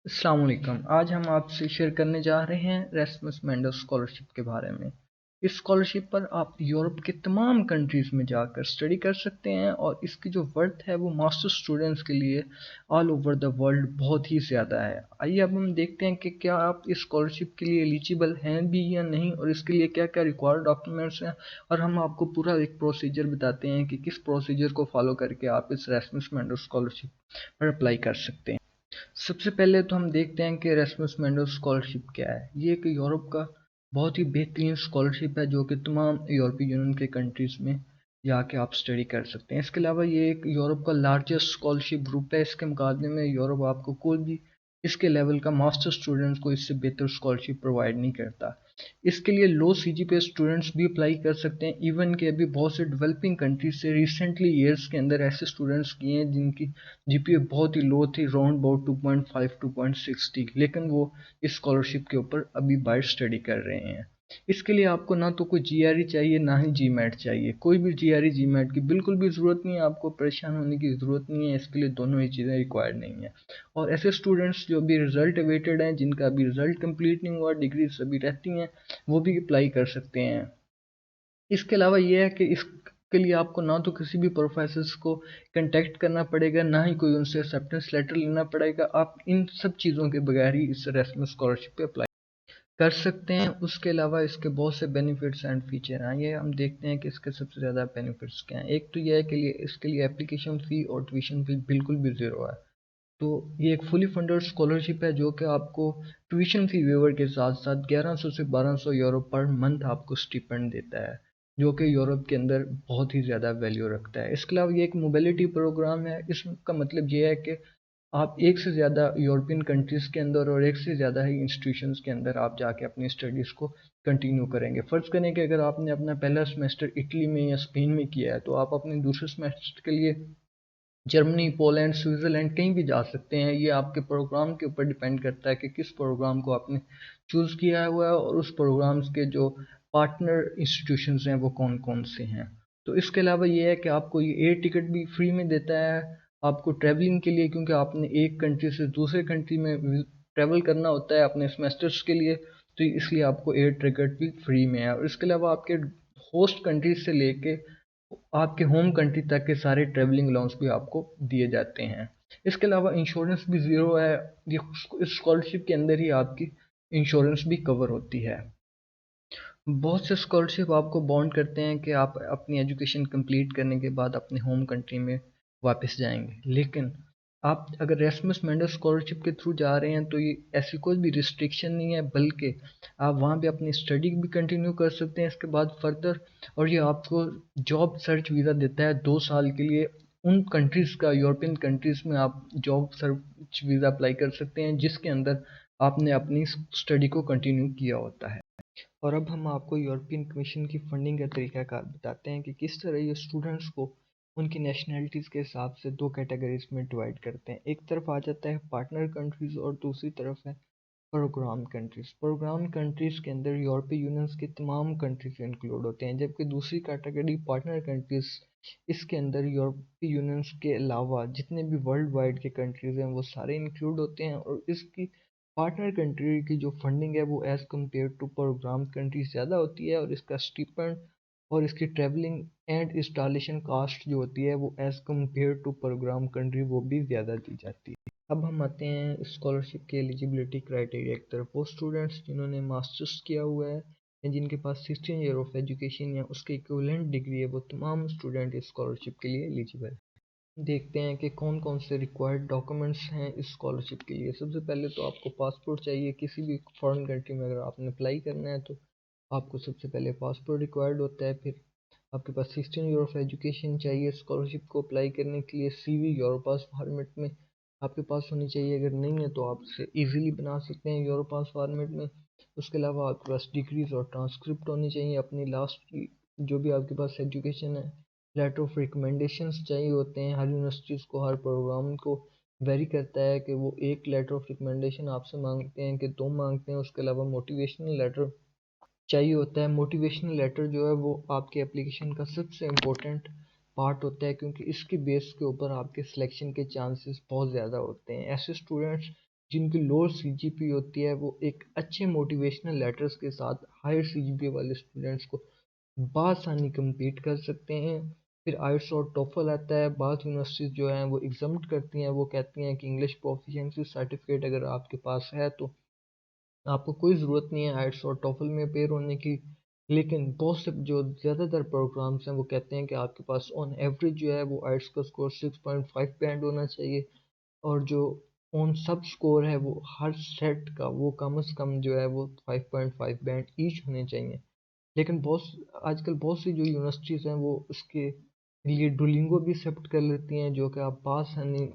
अस्सलाम वालेकुम। आज हम आपसे शेयर करने जा रहे हैं रेस्मस मेंडल स्कॉलरशिप के बारे में। इस स्कॉलरशिप पर आप यूरोप के तमाम कंट्रीज़ में जाकर स्टडी कर सकते हैं और इसकी जो वर्थ है वो मास्टर स्टूडेंट्स के लिए ऑल ओवर द वर्ल्ड बहुत ही ज़्यादा है। आइए अब हम देखते हैं कि क्या आप इस स्कॉलरशिप के लिए एलिजिबल हैं भी या नहीं, और इसके लिए क्या क्या रिक्वायर्ड डॉक्यूमेंट्स हैं, और हम आपको पूरा एक प्रोसीजर बताते हैं कि किस प्रोसीजर को फॉलो करके आप इस रेस्मस मेंडल स्कॉलरशिप पर अप्लाई कर सकते हैं। सबसे पहले तो हम देखते हैं कि एरास्मस मेंडल स्कॉलरशिप क्या है। ये एक यूरोप का बहुत ही बेहतरीन स्कॉलरशिप है जो कि तमाम यूरोपीय यूनियन के कंट्रीज़ में जाके आप स्टडी कर सकते हैं। इसके अलावा ये एक यूरोप का लार्जेस्ट स्कॉलरशिप ग्रुप है। इसके मुकाबले में यूरोप आपको कोई भी इसके लेवल का मास्टर स्टूडेंट्स को इससे बेहतर स्कॉलरशिप प्रोवाइड नहीं करता। इसके लिए लो सीजीपीए स्टूडेंट्स भी अप्लाई कर सकते हैं। इवन के अभी बहुत से डेवलपिंग कंट्रीज से रिसेंटली ईयर्स के अंदर ऐसे स्टूडेंट्स किए हैं जिनकी जीपीए बहुत ही लो थी, राउंड अबाउट 2.5 2.6 थी, लेकिन वो इस स्कॉलरशिप के ऊपर अभी बाहर स्टडी कर रहे हैं। इसके लिए आपको ना तो कोई जीआरई चाहिए ना ही जीमैट चाहिए। कोई भी जीआरई जीमैट की बिल्कुल भी ज़रूरत नहीं है, आपको परेशान होने की ज़रूरत नहीं है। इसके लिए दोनों ही चीज़ें रिक्वायर्ड नहीं है। और ऐसे स्टूडेंट्स जो अभी रिजल्ट अवेटेड हैं, जिनका अभी रिजल्ट कंप्लीट नहीं हुआ, डिग्रीज अभी रहती हैं, वो भी अप्लाई कर सकते हैं। इसके अलावा ये है कि इसके लिए आपको ना तो किसी भी प्रोफेसर्स को कांटेक्ट करना पड़ेगा, ना ही कोई उनसे एक्सेप्टेंस लेटर लेना पड़ेगा। आप इन सब चीज़ों के बगैर ही इस एरास्मस स्कॉलरशिप पे अप्लाई कर सकते हैं। उसके अलावा इसके बहुत से बेनिफिट्स एंड फीचर हैं। ये हम देखते हैं कि इसके सबसे ज़्यादा बेनिफिट्स क्या हैं। एक तो यह है कि इसके लिए एप्लीकेशन फ़ी और ट्यूशन फ़ी बिल्कुल भी ज़ीरो है। तो ये एक फुली फंडेड स्कॉलरशिप है जो कि आपको ट्यूशन फ़ी वेवर के साथ साथ 1100 से 1200 यूरो पर मंथ आपको स्टिपेंड देता है, जो कि यूरोप के अंदर बहुत ही ज़्यादा वैल्यू रखता है। इसके अलावा ये एक मोबिलिटी प्रोग्राम है। इसका मतलब ये है कि आप एक से ज़्यादा यूरोपियन कंट्रीज़ के अंदर और एक से ज़्यादा ही इंस्टीट्यूशंस के अंदर आप जाके अपनी स्टडीज़ को कंटिन्यू करेंगे। फ़र्ज़ करें कि अगर आपने अपना पहला सेमेस्टर इटली में या स्पेन में किया है, तो आप अपने दूसरे सेमेस्टर के लिए जर्मनी, पोलैंड, स्विट्ज़रलैंड कहीं भी जा सकते हैं। ये आपके प्रोग्राम के ऊपर डिपेंड करता है कि किस प्रोग्राम को आपने चूज़ किया हुआ है और उस प्रोग्राम्स के जो पार्टनर इंस्टीट्यूशंस हैं वो कौन कौन से हैं। तो इसके अलावा ये है कि आपको ये एयर टिकट भी फ्री में देता है आपको ट्रैवलिंग के लिए, क्योंकि आपने एक कंट्री से दूसरे कंट्री में ट्रैवल करना होता है अपने सेमेस्टर्स के लिए, तो इसलिए आपको एयर टिकट भी फ्री में है। और इसके अलावा आपके होस्ट कंट्रीज से लेके आपके होम कंट्री तक के सारे ट्रैवलिंग अलाउंस भी आपको दिए जाते हैं। इसके अलावा इंश्योरेंस भी ज़ीरो है। ये इस स्कॉलरशिप के अंदर ही आपकी इंश्योरेंस भी कवर होती है। बहुत से स्कॉलरशिप आपको बॉन्ड करते हैं कि आप अपनी एजुकेशन कंप्लीट करने के बाद अपने होम कंट्री में वापस जाएंगे, लेकिन आप अगर रेसमस मेंडल स्कॉलरशिप के थ्रू जा रहे हैं तो ये ऐसी कोई भी रिस्ट्रिक्शन नहीं है, बल्कि आप वहाँ पे अपनी स्टडी भी कंटिन्यू कर सकते हैं इसके बाद फर्दर। और ये आपको जॉब सर्च वीज़ा देता है 2 साल के लिए। उन कंट्रीज़ का, यूरोपियन कंट्रीज़ में आप जॉब सर्च वीज़ा अप्लाई कर सकते हैं जिसके अंदर आपने अपनी स्टडी को कंटिन्यू किया होता है। और अब हम आपको यूरोपियन कमीशन की फंडिंग का तरीकाकार बताते हैं कि किस तरह ये स्टूडेंट्स को उनकी नेशनैलिटीज़ के हिसाब से दो कैटेगरीज में डिवाइड करते हैं। एक तरफ आ जाता है पार्टनर कंट्रीज़ और दूसरी तरफ है प्रोग्राम कंट्रीज़। प्रोग्राम कंट्रीज़ के अंदर यूरोपीय यूनियंस के तमाम कंट्रीज इंक्लूड होते हैं, जबकि दूसरी कैटेगरी पार्टनर कंट्रीज़, इसके अंदर यूरोपीय यूनियंस के अलावा जितने भी वर्ल्ड वाइड के कंट्रीज़ हैं वो सारे इंक्लूड होते हैं। और इसकी पार्टनर कंट्री की जो फंडिंग है वो as compare to programme country ज़्यादा होती है, और इसका स्टिपेंड और इसकी ट्रैवलिंग एंड इंस्टॉलेशन कास्ट जो होती है वो as compare to programme country वो भी ज़्यादा दी जाती है। अब हम आते हैं स्कॉलरशिप के एलिजिबिलिटी क्राइटेरिया की तरफ। वो स्टूडेंट्स जिन्होंने मास्टर्स किया हुआ है या जिनके पास 16 ईयर ऑफ एजुकेशन या उसके इक्विवेलेंट डिग्री है, वो तमाम स्टूडेंट इस स्कॉलरशिप के लिए एलिजिबल है। देखते हैं कि कौन कौन से रिक्वायर्ड डॉक्यूमेंट्स हैं इस स्कॉलरशिप के लिए। सबसे पहले तो आपको पासपोर्ट चाहिए। किसी भी फॉरेन कंट्री में अगर आपने अप्लाई करना है तो आपको सबसे पहले पासपोर्ट रिक्वायर्ड होता है। फिर आपके पास 16 ईयर ऑफ एजुकेशन चाहिए। स्कॉलरशिप को अप्लाई करने के लिए सीवी यूरोपास फॉर्मेट में आपके पास होनी चाहिए। अगर नहीं है तो आप इसे ईजिली बना सकते हैं यूरोपास फॉर्मेट में। उसके अलावा आपके पास डिग्रीज और ट्रांसक्रिप्ट होनी चाहिए अपनी लास्ट की, जो भी आपके पास एजुकेशन है। लेटर ऑफ रिकमेंडेशंस चाहिए होते हैं। हर यूनिवर्सिटीज़ को, हर प्रोग्राम को वेरी करता है कि वो एक लेटर ऑफ रिकमेंडेशन आपसे मांगते हैं कि दो मांगते हैं। उसके अलावा मोटिवेशनल लेटर चाहिए होता है। मोटिवेशनल लेटर जो है वो आपके एप्लीकेशन का सबसे इम्पोर्टेंट पार्ट होता है, क्योंकि इसके बेस के ऊपर आपके सिलेक्शन के चांसेस बहुत ज़्यादा होते हैं। ऐसे स्टूडेंट्स जिनकी लोअर सीजीपी होती है वो एक अच्छे मोटिवेशनल लेटर्स के साथ हायर सीजीपी वाले स्टूडेंट्स को बआसानी compete कर सकते हैं। फिर आइट्स और टोफल आता है। बाद यूनिवर्सिटीज़ जो हैं वो एग्जम्प्ट करती हैं, वो कहती हैं कि इंग्लिश प्रोफिशिएंसी सर्टिफिकेट अगर आपके पास है तो आपको कोई ज़रूरत नहीं है आइट्स और टोफल में अपेयर होने की। लेकिन बहुत से जो ज़्यादातर प्रोग्राम्स हैं वो कहते हैं कि आपके पास ऑन एवरेज जो है वो आइट्स का स्कोर 6.5 बैंड होना चाहिए, और जो ऑन सब स्कोर है वो हर सेट का वो कम से कम जो है वो 5.5 बैंड ईच होने चाहिए। लेकिन आजकल बहुत सी जो यूनिवर्सिटीज़ हैं वो उसके लिए डुलिंगो भी एक्सेप्ट कर लेती हैं, जो कि आप पास यानी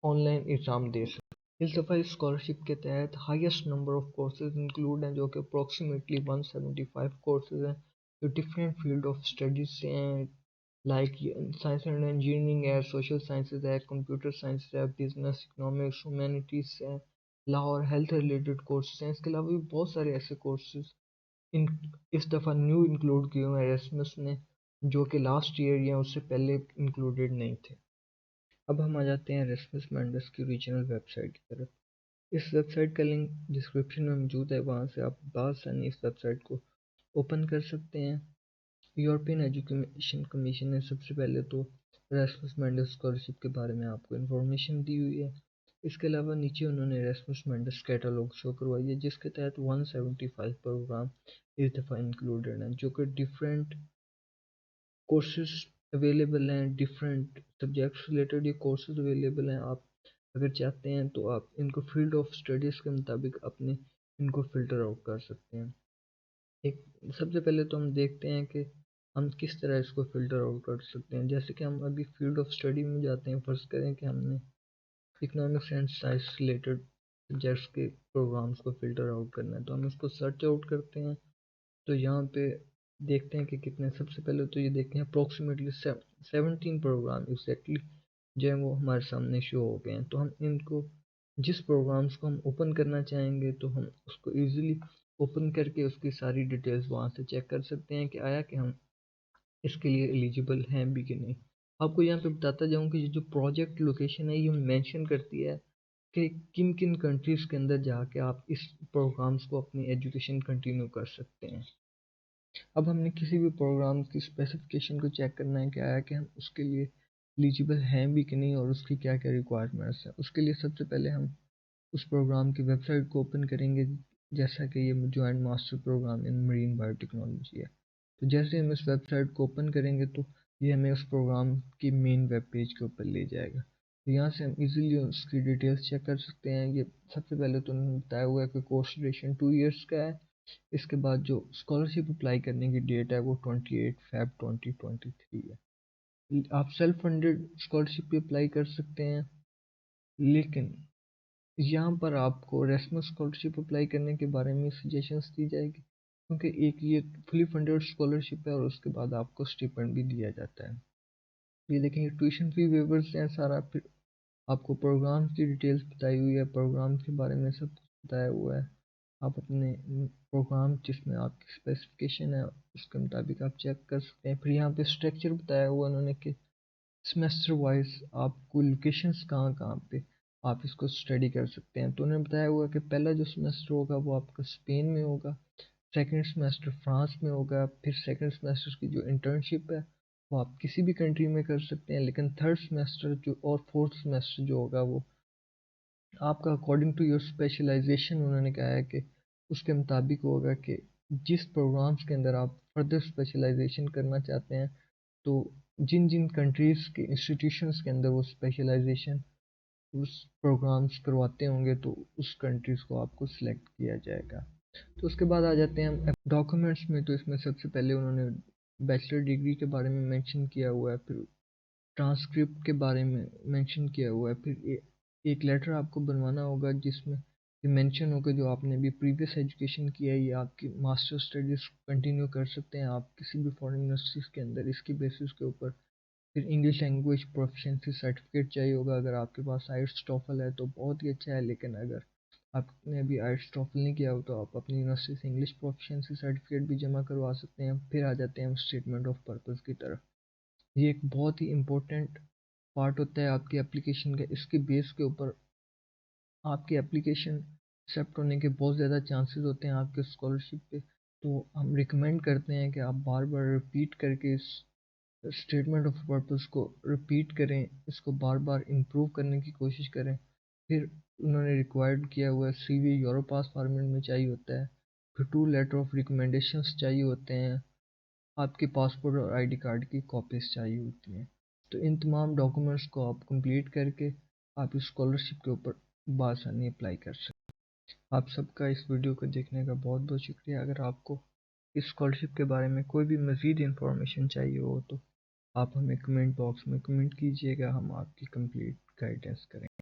ऑनलाइन एग्ज़ाम दे सकते हैं। इस दफ़ा इस स्कॉलरशिप के तहत highest number of courses include हैं, जो कि अप्रोक्सीमेटली 175 कोर्सेज हैं, जो डिफरेंट फील्ड ऑफ स्टडीज से हैं। लाइक साइंस एंड इंजीनियरिंग है, सोशल साइंसेज है, कंप्यूटर साइंस है, बिजनेस, इकोनॉमिक्स, ह्यूमैनिटीज़ है, लॉ और हेल्थ रिलेटेड कोर्सेज हैं। इसके अलावा भी बहुत सारे ऐसे कोर्सेज इन इस दफ़ा न्यू इंक्लूड किए हुए हैं एरेस्मस ने, जो कि लास्ट ईयर या उससे पहले इंक्लूडेड नहीं थे। अब हम आ जाते हैं एरेस्मस मैंडस की रीजनल वेबसाइट की तरफ। इस वेबसाइट का लिंक डिस्क्रिप्शन में मौजूद है, वहाँ से आप बआसानी इस वेबसाइट को ओपन कर सकते हैं। यूरोपियन एजुकेशन कमीशन ने सबसे पहले तो एरेस्मस मैंडस स्कॉलरशिप के बारे में आपको इन्फॉर्मेशन दी हुई है। इसके अलावा नीचे उन्होंने एरेस्मस मैंडस कैटलॉग शो करवाई है, जिसके तहत 175 प्रोग्राम इस दफ़ा इंक्लूडेड हैं, जो कि डिफरेंट कोर्सेज अवेलेबल हैं, डिफरेंट सब्जेक्ट्स रिलेटेड ये कोर्सेज अवेलेबल हैं। आप अगर चाहते हैं तो आप इनको फील्ड ऑफ स्टडीज़ के मुताबिक अपने इनको फ़िल्टर आउट कर सकते हैं। एक सबसे पहले तो हम देखते हैं कि हम किस तरह इसको फ़िल्टर आउट कर सकते हैं। जैसे कि हम अभी फील्ड ऑफ स्टडी में जाते हैं, फ़र्ज़ करें कि हमने economics and science related subjects के प्रोग्राम्स को फ़िल्टर आउट करना है, तो हम इसको सर्च आउट करते हैं। तो यहाँ पे देखते हैं कि कितने, सबसे पहले तो ये देखते हैं अप्रोक्सीमेटली 17 प्रोग्राम एग्जैक्टली जो है वो हमारे सामने शो हो गए हैं। तो हम इनको जिस प्रोग्राम्स को हम ओपन करना चाहेंगे तो हम उसको ईज़िली ओपन करके उसकी सारी डिटेल्स वहाँ से चेक कर सकते हैं कि आया कि हम इसके लिए एलिजिबल हैं भी कि नहीं। आपको यहाँ पे बताता जाऊँ कि ये जो प्रोजेक्ट लोकेशन है ये मेंशन करती है कि किन किन कंट्रीज़ के अंदर जाके आप इस प्रोग्राम्स को अपनी एजुकेशन कंटिन्यू कर सकते हैं। अब हमने किसी भी प्रोग्राम की स्पेसिफिकेशन को चेक करना है कि आया कि हम उसके लिए एलिजिबल हैं भी कि नहीं और उसकी क्या क्या रिक्वायरमेंट्स हैं। उसके लिए सबसे पहले हम उस प्रोग्राम की वेबसाइट को ओपन करेंगे, जैसा कि ये joint master programme in marine biotechnology है। तो जैसे हम इस वेबसाइट को ओपन करेंगे तो ये हमें उस प्रोग्राम की मेन वेब पेज के ऊपर ले जाएगा। तो यहाँ से हम इजीली उसकी डिटेल्स चेक कर सकते हैं। ये सबसे पहले तो उन्होंने बताया हुआ है कि कोर्स ड्यूरेशन 2 ईयर्स का है। इसके बाद जो स्कॉलरशिप अप्लाई करने की डेट है वो 28 फ़रवरी 2023 है। आप सेल्फ फंडेड स्कॉलरशिप भी अप्लाई कर सकते हैं, लेकिन यहाँ पर आपको एरेस्मस स्कॉलरशिप अप्लाई करने के बारे में सजेशंस दी जाएगी, क्योंकि एक ये फुली फंडेड स्कॉलरशिप है और उसके बाद आपको स्टिपेंड भी दिया जाता है। ये देखेंगे ट्यूशन फी वेवर्स हैं सारा, फिर आपको प्रोग्राम की डिटेल्स बताई हुई है, प्रोग्राम के बारे में सब कुछ बताया हुआ है। आप अपने प्रोग्राम जिसमें आपकी स्पेसिफिकेशन है उसके मुताबिक आप चेक कर सकते हैं। फिर यहाँ पे स्ट्रक्चर बताया हुआ उन्होंने कि सेमेस्टर वाइज आपको लोकेशंस कहाँ कहाँ पे आप इसको स्टडी कर सकते हैं। तो उन्होंने बताया हुआ कि पहला जो सेमेस्टर होगा वो आपका स्पेन में होगा, सेकंड सेमेस्टर फ्रांस में होगा, फिर सेकंड सेमेस्टर की जो इंटर्नशिप है वो आप किसी भी कंट्री में कर सकते हैं, लेकिन थर्ड सेमेस्टर जो और फोर्थ सेमेस्टर जो होगा वो आपका अकॉर्डिंग टू योर स्पेशलाइजेशन उन्होंने कहा है कि उसके मुताबिक होगा कि जिस प्रोग्राम्स के अंदर आप फर्दर स्पेशलाइजेशन करना चाहते हैं तो जिन जिन कंट्रीज़ के इंस्टीट्यूशंस के अंदर वो स्पेशलाइजेशन उस प्रोग्राम्स करवाते होंगे तो उस कंट्रीज़ को आपको सिलेक्ट किया जाएगा। तो उसके बाद आ जाते हैं हम डॉक्यूमेंट्स में। तो इसमें सबसे पहले उन्होंने बैचलर डिग्री के बारे में मेंशन किया हुआ है, फिर ट्रांसक्रिप्ट के बारे में मेंशन किया हुआ है, फिर एक लेटर आपको बनवाना होगा जिसमें ये मेंशन होगा जो आपने अभी प्रीवियस एजुकेशन किया है, ये आपकी मास्टर स्टडीज़ कंटिन्यू कर सकते हैं आप किसी भी फॉरेन यूनिवर्सिटीज़ के अंदर इसकी बेसिस के ऊपर। फिर इंग्लिश लैंग्वेज प्रोफिशिएंसी सर्टिफिकेट चाहिए होगा, अगर आपके पास आइट्स टॉफल है तो बहुत ही अच्छा है, लेकिन अगर आपने अभी आइट्स टॉफल नहीं किया हो तो आप अपनी यूनिवर्सिटी से इंग्लिश प्रोफिशिएंसी सर्टिफिकेट भी जमा करवा सकते हैं। फिर आ जाते हैं हम स्टेटमेंट ऑफ पर्पज़ की तरफ। ये एक बहुत ही इम्पोर्टेंट पार्ट होता है आपकी एप्लीकेशन का। इसके बेस के ऊपर आपकी एप्लीकेशन एक्सेप्ट होने के बहुत ज़्यादा चांसेस होते हैं आपके स्कॉलरशिप पे। तो हम रिकमेंड करते हैं कि आप बार बार रिपीट करके इस स्टेटमेंट ऑफ पर्पस को रिपीट करें, इसको बार बार इम्प्रूव करने की कोशिश करें। फिर उन्होंने रिक्वायर्ड किया हुआ CV यूरोपास फॉर्मेट में चाहिए होता है, फिर 2 लेटर ऑफ रिकमेंडेशंस चाहिए होते हैं, आपके पासपोर्ट और ID कार्ड की कॉपीज चाहिए होती हैं। तो इन तमाम डॉक्यूमेंट्स को आप कंप्लीट करके आप इस स्कॉलरशिप के ऊपर बआसानी अप्लाई कर सकते हैं। आप सबका इस वीडियो को देखने का बहुत बहुत शुक्रिया। अगर आपको इस स्कॉलरशिप के बारे में कोई भी मज़ीद इंफॉर्मेशन चाहिए हो तो आप हमें कमेंट बॉक्स में कमेंट कीजिएगा, हम आपकी कंप्लीट गाइडेंस करेंगे।